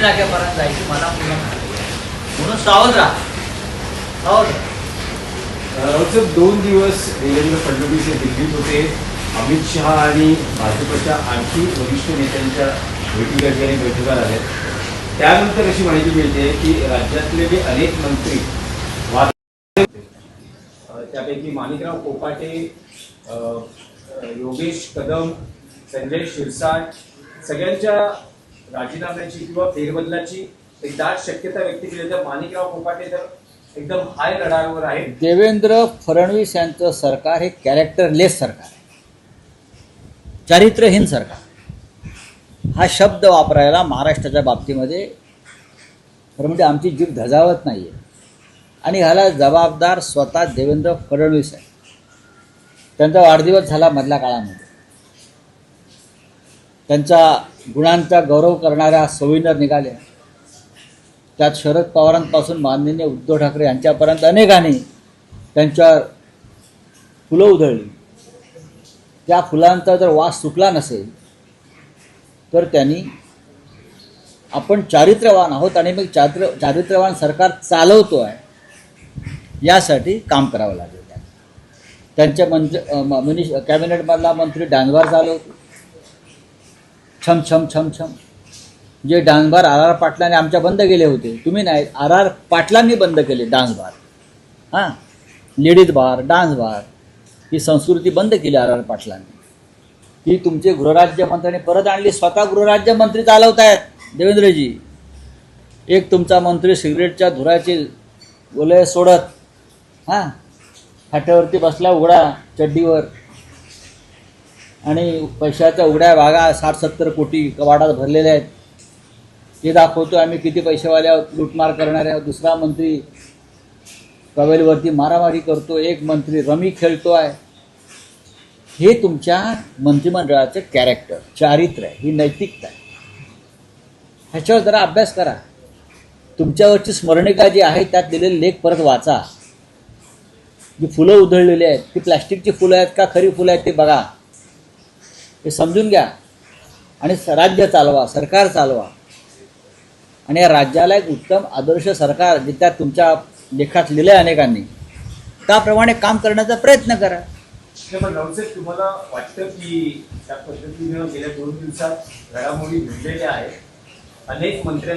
जागेपर्यंत जायची मला पूर्ण म्हणून सावध राहा, सावध राहा. 2 दिवस देवेंद्र फडणवीस हे दिल्लीत होते. अमित शहा आणि भाजपच्या आणखी वरिष्ठ नेत्यांच्या भेटीगाठी आणि बैठका झाल्या. त्यानंतर अशी माहिती मिळते की राज्यातले जे अनेक मंत्री त्यापैकी माणिकराव कोकाटे, योगेश कदम, संजय शिरसाट सगळ्यांच्या राजीनाम्याची किंवा फेरबदलाची एक दाट शक्यता व्यक्त केली. तर माणिकराव कोकाटे तर एकदम हाय रडारवर आहे. देवेंद्र फडणवीस यांचं सरकार हे कॅरेक्टरलेस सरकार आहे, चारित्र्यहीन सरकार. हा शब्द वापरायला महाराष्ट्राच्या बाबतीमध्ये खरं म्हणजे आमची जीभ धजावत नाही आहे. आणि ह्याला जबाबदार स्वतः देवेंद्र फडणवीस आहे. त्यांचा वाढदिवस झाला मधल्या काळामध्ये. त्यांच्या गुणांचा गौरव करणाऱ्या सविनर निघाल्या. त्यात शरद पवारांपासून माननीय उद्धव ठाकरे यांच्यापर्यंत अनेकांनी त्यांच्यावर फुलं उधळली. त्या फुलांचा जर वास सुटला नसेल तर त्यांनी आपण चारित्र्यवान आहोत आणि मग चारित्र्यवान सरकार चालवतो आहे यासाठी काम करावं लागेल. त्यांच्या कॅबिनेटमधला मंत्री डांगबार चालवतो. छम छम छम छम जे डांगबार आर पाटलांनी आमच्या बंद केले होते, तुम्ही नाही, आर पाटलांनी बंद केले डान्सबार. हां, लेडीज बार, डान्स बार ही संस्कृती बंद केली आर पाटलांनी. ती तुमचे गृहराज्यमंत्र्यांनी परत आणली. स्वतः गृहराज्यमंत्री चालवत आहेत देवेंद्रजी. एक तुमचा मंत्री सिगरेटच्या धुराचे गोले सोडत हां फाट्यावरती बसला उघडा चड्डीवर आणि पैशाच्या उघड्या बागा 60-70 कोटी कवाडात भरलेल्या आहेत. ते दाखवतो आम्ही किती पैसेवाल्या लूटमार करणारे आहोत. दुसरा मंत्री कवेलवरती मारामारी करतो. एक मंत्री रमी खेळतो आहे. हे तुमच्या मंत्रिमंडळाचं कॅरेक्टर, चारित्र्य आहे, ही नैतिकता आहे. ह्याच्यावर जरा अभ्यास करा. तुमच्यावरची स्मरणिका जी आहे त्यात दिलेले लेख परत वाचा. जी फुलं उधळलेली आहेत ती प्लॅस्टिकची फुलं आहेत का खरी फुलं आहेत ते बघा. हे समजून घ्या आणि राज्य चालवा, सरकार चालवा. आणि या राज्याला एक उत्तम आदर्श सरकार जे त्या तुमच्या लेखात लिहिलं आहे अनेकांनी त्याप्रमाणे काम करण्याचा प्रयत्न करा. पण राऊतसाहेब, तुम्हाला वाटतं की त्या पद्धतीनं गेल्या 2 दिवसात घडामोडी घडलेल्या आहेत. अनेक मंत्र्यांनी